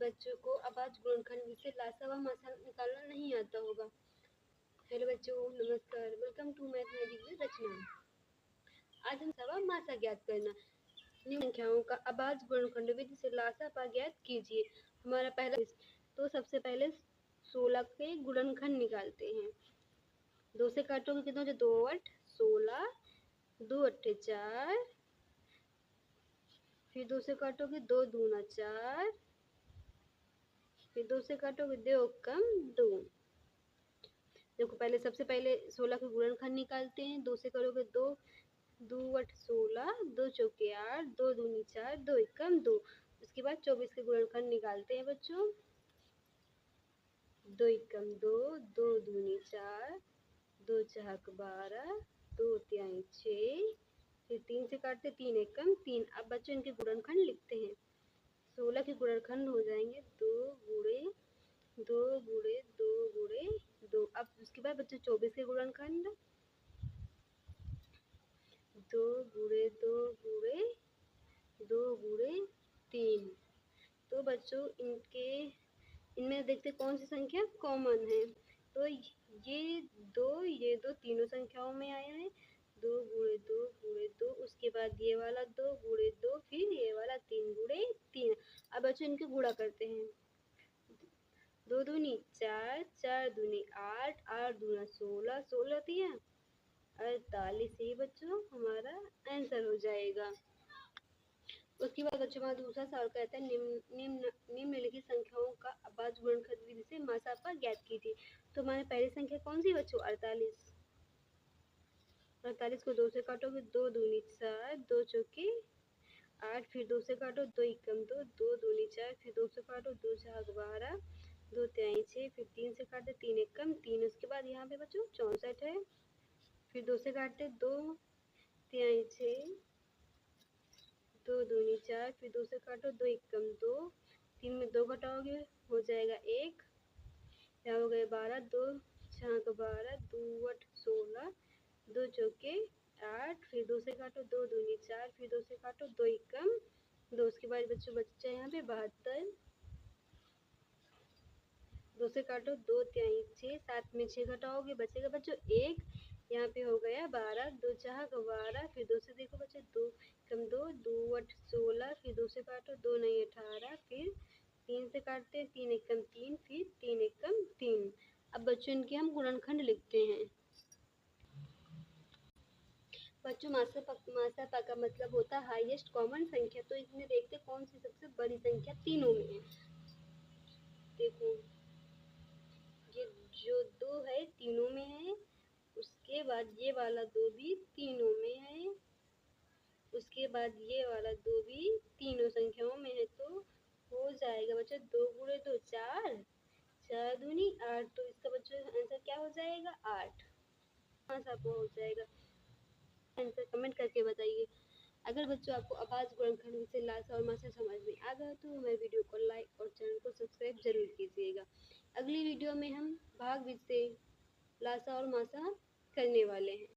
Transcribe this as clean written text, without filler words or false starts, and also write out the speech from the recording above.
बच्चों को अभाज्य गुणनखंड से लासा व मासा निकालना नहीं आता होगा। हेलो बच्चों, नमस्कार, वेलकम टू मैथमेटिक्स रचना। आज हम सवा मासा ज्ञात करना। निम्न संख्याओं का अभाज्य गुणनखंड विधि से लासा पा ज्ञात कीजिए। हमारा पहला तो सबसे पहले 16 के गुणनखंड निकालते हैं। 2 से काटोगे कितना हो जाए? 2 8 16, 2 8 4, फिर 2 से काटोगे 2 दूना 4, फिर 2 से काटोगे 2 कम 2। देखो पहले सबसे पहले 16 के गुणनखंड निकालते हैं। 2 से करोगे 2, 2 8 16, 2 चौके 8, 2 दूनी 4, 2 एकम 2। उसके बाद 24 के गुणनखंड निकालते हैं बच्चों। 2 एकम 2, 2 दूनी 4, 2 चहक 12, 2 तिहाई 6, फिर 3 से काटते 3 एकम 3। अब बच्चों इनके गुणनखंड लिखते हैं। 16 के गुणनखंड हो जाएंगे 2 गुणे 2 गुणे 2 गुणे 2। अब उसके बाद बच्चों 24 के गुणनखंड 2 गुणे 2 गुणे 2 गुणे 3। तो बच्चों इनमें देखते कौन सी संख्या कॉमन है। तो ये दो तीनों संख्याओं में आया है। 2 गुणे 2 गुणे 2, उसके बाद ये वाला 2 गुणे 2, फिर ये वाला 3 गुणे 3। अब बच्चों इनके गुणा करते हैं। 2 दूनी 4, 4 दूनी 8, 8 दूना 16, 16 दिया 48। ही बच्चों हमारा आंसर हो जाएगा। उसके बाद बच्चों हमारा दूसरा सवाल कहता है निम्नलिखित संख्याओं का अभाज्य गुणनखंड विधि से मासापा ज्ञात कीजिए। तो हमारी पहली संख्या कौन सी बच्चों? 48। 48 को 2 से काटोगे 2 दूनी 4, 2 चौके 8, फिर 2 से काटो 2 एकम 2, 2 दूनी 4, फिर 2 से काटो 2 छक 12, 2 तिहाई 6, फिर 3 से काटते 3 एकम 3। उसके बाद यहाँ पे बच्चों 64 है। फिर 2 से काटते 2 तिहाई 6, 2 दूनी 4, फिर 2 से काटो 2 एकम 2, 3 में 2 घटाओगे हो जाएगा 1, यहाँ हो गए 12, 2 छक 12, 2 8 16, 2 चौके 8, फिर 2 से काटो 2 दूनी 4, फिर 2 से काटो 2 एकम 2। उसके बाद बच्चों बच्चा यहाँ पे 72, 2 से काटो 2 तिहाई 6, 7 में 6 घटाओगे बचेगा बच्चों 1, यहाँ पे हो गया 12, 2 छक 12, फिर 2 से देखो बच्चों 2 कम 2, 2 8 16, फिर 2 से काटो 2 9 18, फिर 3 से काटते 3 एकम 3, फिर 3 एकम 3। अब बच्चों इनके हम गुणनखंड लिखते हैं। बच्चों मासापा का मतलब होता है हाईएस्ट कॉमन संख्या। तो इसमें देखते कौन सी सबसे बड़ी संख्या तीनों में है। देखो ये जो 2 है तीनों में है, उसके बाद ये वाला 2 भी तीनों में है, उसके बाद ये वाला 2 भी तीनों संख्याओं में है। तो हो जाएगा बच्चों 2 गुणे 2 4, 4 दूनी 8। तो इसका बच्चों आंसर क्या हो जाएगा? 8। मासापा हो जाएगा। आंसर कमेंट करके बताइए। अगर बच्चों आपको अभाज्य गुणनखंड से लासा और मासा समझ में आ गया तो हमारे वीडियो को लाइक और चैनल को सब्सक्राइब जरूर कीजिएगा। अगली वीडियो में हम भाग विधि से लासा और मासा करने वाले हैं।